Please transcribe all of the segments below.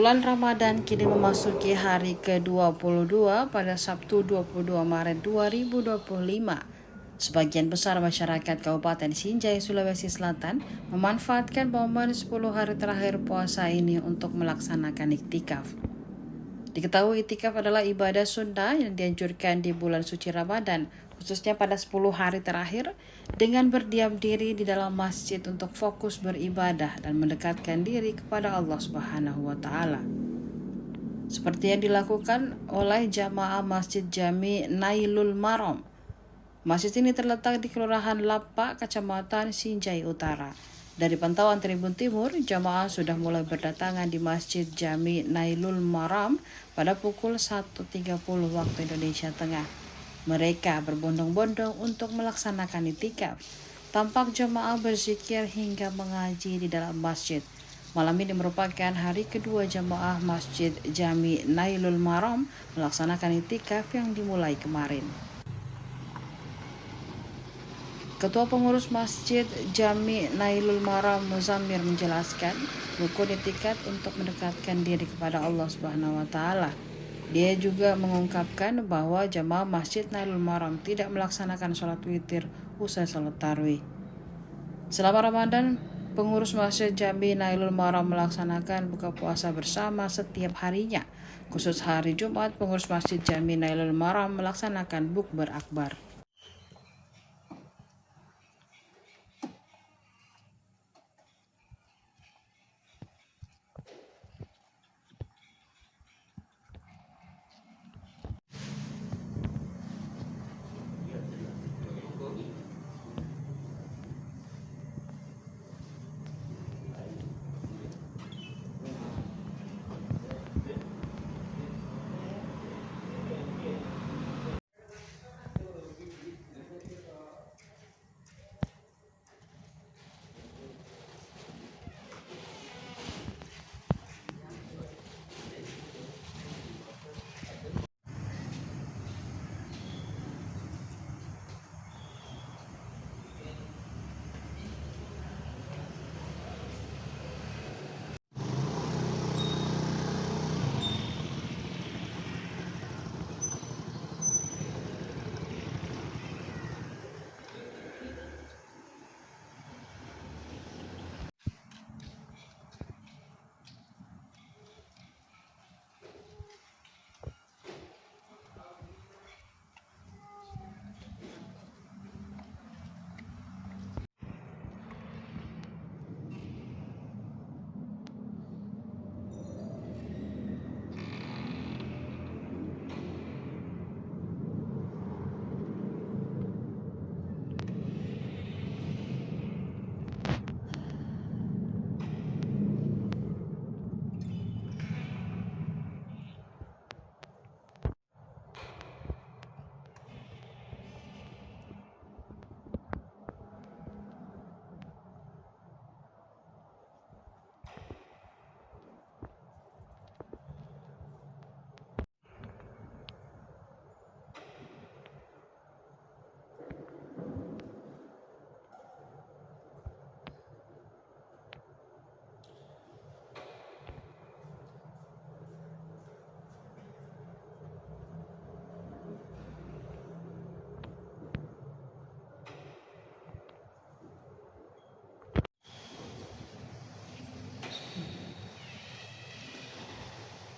Bulan Ramadan kini memasuki hari ke-22 pada Sabtu 22 Maret 2025. Sebagian besar masyarakat Kabupaten Sinjai, Sulawesi Selatan memanfaatkan momen 10 hari terakhir puasa ini untuk melaksanakan iktikaf. Diketahui iktikaf adalah ibadah sunnah yang dianjurkan di bulan suci Ramadan, khususnya pada 10 hari terakhir, dengan berdiam diri di dalam masjid untuk fokus beribadah dan mendekatkan diri kepada Allah Subhanahu wa Ta'ala. Seperti yang dilakukan oleh jamaah Masjid Jami Nailul Maram. Masjid ini terletak di Kelurahan Lapa, Kecamatan Sinjai Utara. Dari pantauan Tribun Timur, jamaah sudah mulai berdatangan di Masjid Jami Nailul Maram pada pukul 1.30 waktu Indonesia Tengah. Mereka berbondong-bondong untuk melaksanakan iktikaf. Tampak jamaah berzikir hingga mengaji di dalam masjid. Malam ini merupakan hari kedua jamaah Masjid Jami Nailul Maram melaksanakan iktikaf yang dimulai kemarin. Ketua Pengurus Masjid Jami Nailul Maram Muzammir menjelaskan, rukun iktikaf untuk mendekatkan diri kepada Allah Subhanahu wa Ta'ala. Dia juga mengungkapkan bahwa jamaah Masjid Nailul Maram tidak melaksanakan sholat witir usai sholat tarawih. Selama Ramadan, pengurus Masjid Jami Nailul Maram melaksanakan buka puasa bersama setiap harinya. Khusus hari Jumat, pengurus Masjid Jami Nailul Maram melaksanakan bukber akbar.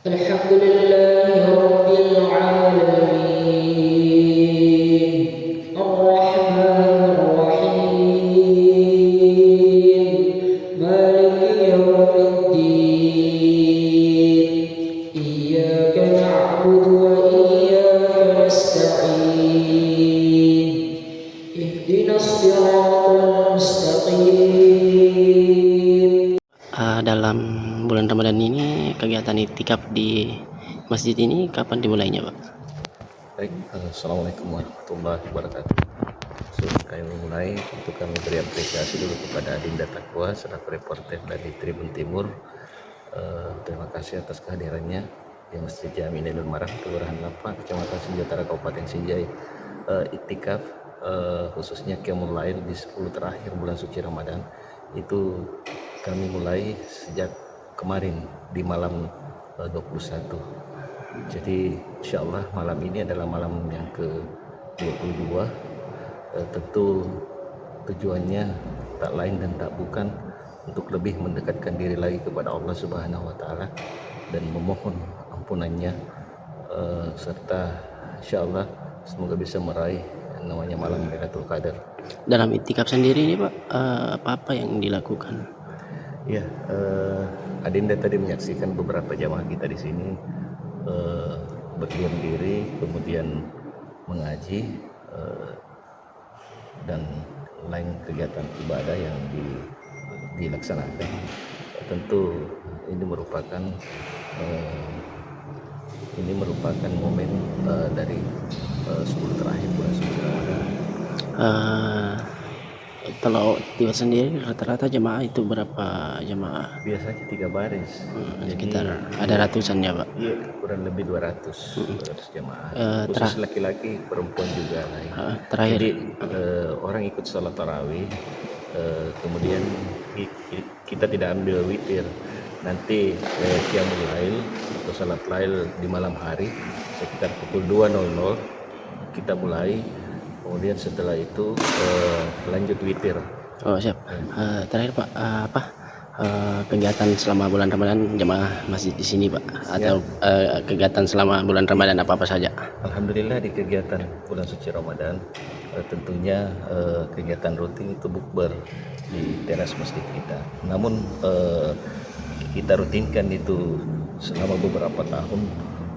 Alhamdulillahi Rabbil Alamin Ar-Rahmanir Rahim Maliki Yawmiddin Iyyaka na'budu wa iyyaka nasta'in Ihdinas siratal mustaqim. Dalam bulan Ramadan ini kegiatan iktikaf di masjid ini kapan dimulainya, Pak? Baik, Assalamualaikum warahmatullahi wabarakatuh. Sebelum kami memulai, untuk kami beri apresiasi dulu kepada Dinda Takwa selaku reporter dari Tribun Timur. Terima kasih atas kehadirannya di Masjid Jami Nailul Maram, Kelurahan Lapa, Kecamatan Sinjai Utara, Kabupaten Sinjai. Iktikaf khususnya qiyamul lail di 10 terakhir bulan suci Ramadan itu kami mulai sejak kemarin di malam 21. Jadi insya Allah malam ini adalah malam yang ke-22. Tentu tujuannya tak lain dan tak bukan untuk lebih mendekatkan diri lagi kepada Allah Subhanahu wa taala dan memohon ampunannya, serta insya Allah semoga bisa meraih namanya malam Lailatul Qadar. Dalam itikaf sendiri ini Pak, apa yang dilakukan? Ya, Adinda tadi menyaksikan beberapa jamaah kita di sini berdiam diri, kemudian mengaji, dan lain kegiatan ibadah yang dilaksanakan. Tentu ini merupakan momen dari 10 terakhir bulan suci Ramadan. Kalau tiba sendiri rata-rata jemaah itu berapa jemaah? Biasanya 3 baris. Sekitar ada ratusan ya Pak? Iya, kurang lebih 200 jemaah. Khusus laki-laki, perempuan juga. Terakhir. Jadi orang ikut sholat tarawih, kemudian kita tidak ambil witir. Nanti qiyamul lail atau salat lail di malam hari sekitar pukul 2.00 kita mulai. Kemudian setelah itu lanjut witir. Oh siap. Terakhir Pak, kegiatan selama bulan Ramadan jemaah masjid di sini Pak, atau kegiatan selama bulan Ramadan apa saja? Alhamdulillah di kegiatan bulan suci Ramadan tentunya kegiatan rutin itu bukber di teras masjid kita. Namun kita rutinkan itu selama beberapa tahun,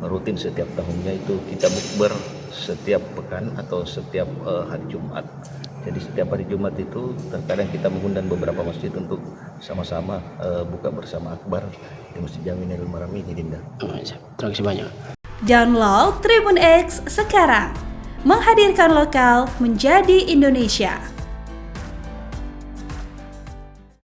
rutin setiap tahunnya itu kita bukber setiap pekan atau setiap hari Jumat. Jadi setiap hari Jumat itu terkadang kita mengundang beberapa masjid untuk sama-sama buka bersama akbar di Masjid Jaminul Maram ini, Dinda. Terima kasih banyak. Download Tribun X sekarang, menghadirkan lokal menjadi Indonesia.